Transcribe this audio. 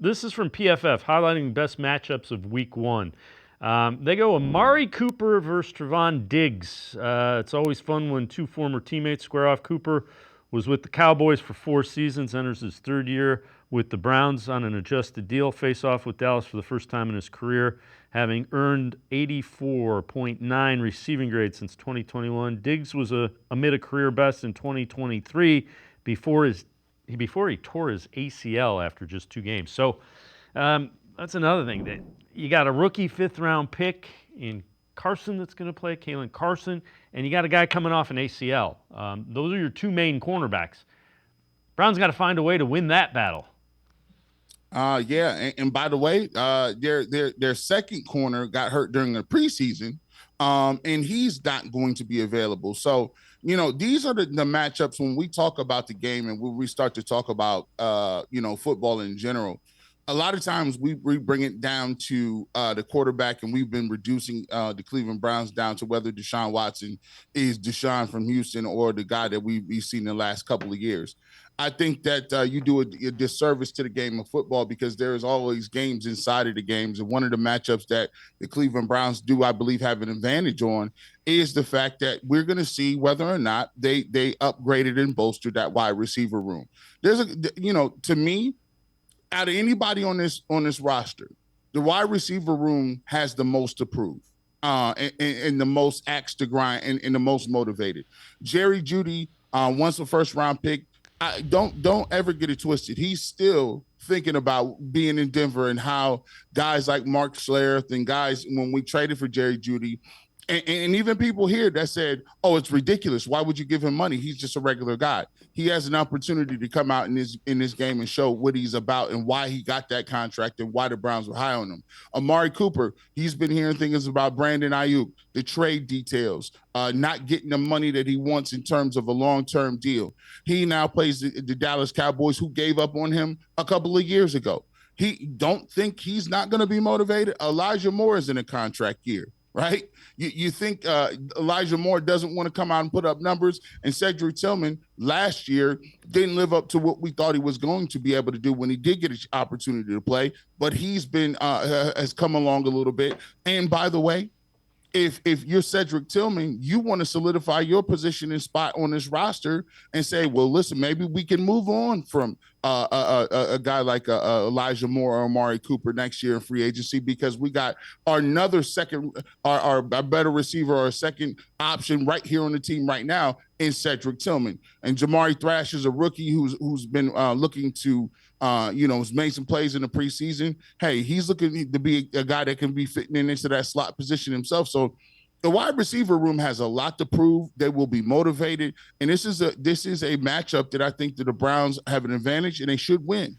This is from PFF, highlighting best matchups of Week 1. They go Amari Cooper versus Trevon Diggs. It's always fun when two former teammates square off. Cooper was with the Cowboys for 4 seasons, enters his third year with the Browns on an adjusted deal. Face off with Dallas for the first time in his career, having earned 84.9 receiving grade since 2021. Diggs was amid a career best in 2023 before he tore his ACL after just 2 games. So that's another thing, that you got a rookie 5th-round pick in Carson that's going to play, Kalen Carson, and you got a guy coming off an ACL. Those are your 2 main cornerbacks. Browns got to find a way to win that battle. Yeah, and by the way, their second corner got hurt during the preseason, and he's not going to be available. So, these are the matchups when we talk about the game and when we start to talk about, football in general. A lot of times we bring it down to the quarterback, and we've been reducing the Cleveland Browns down to whether Deshaun Watson is Deshaun from Houston or the guy that we've seen in the last couple of years. I think that you do a disservice to the game of football, because there's always games inside of the games. And one of the matchups that the Cleveland Browns do, I believe, have an advantage on is the fact that we're going to see whether or not they upgraded and bolstered that wide receiver room. There's to me, out of anybody on this roster, the wide receiver room has the most to prove. And the most axe to grind, and the most motivated. Jerry Jeudy, once a first round pick, don't ever get it twisted. He's still thinking about being in Denver and how guys like Mark Schlereth and guys, when we traded for Jerry Jeudy, and even people here that said, "Oh, it's ridiculous. Why would you give him money? He's just a regular guy." He has an opportunity to come out in this game and show what he's about and why he got that contract and why the Browns were high on him. Amari Cooper, he's been hearing things about Brandon Ayuk, the trade details, not getting the money that he wants in terms of a long-term deal. He now plays the Dallas Cowboys, who gave up on him a couple of years ago. He don't think he's not going to be motivated. Elijah Moore is in a contract year, right? You think Elijah Moore doesn't want to come out and put up numbers, and Cedric Tillman last year didn't live up to what we thought he was going to be able to do when he did get an opportunity to play, but he's been has come along a little bit. And by the way, if you're Cedric Tillman, you want to solidify your position and spot on this roster and say, well, listen, maybe we can move on from a guy like Elijah Moore or Amari Cooper next year in free agency, because we got another second, our better receiver or a second option right here on the team right now in Cedric Tillman. And Jamari Thrash is a rookie who's been looking to has made some plays in the preseason. Hey, he's looking to be a guy that can be fitting into that slot position himself. So the wide receiver room has a lot to prove. They will be motivated, and this is a matchup that I think that the Browns have an advantage, and they should win.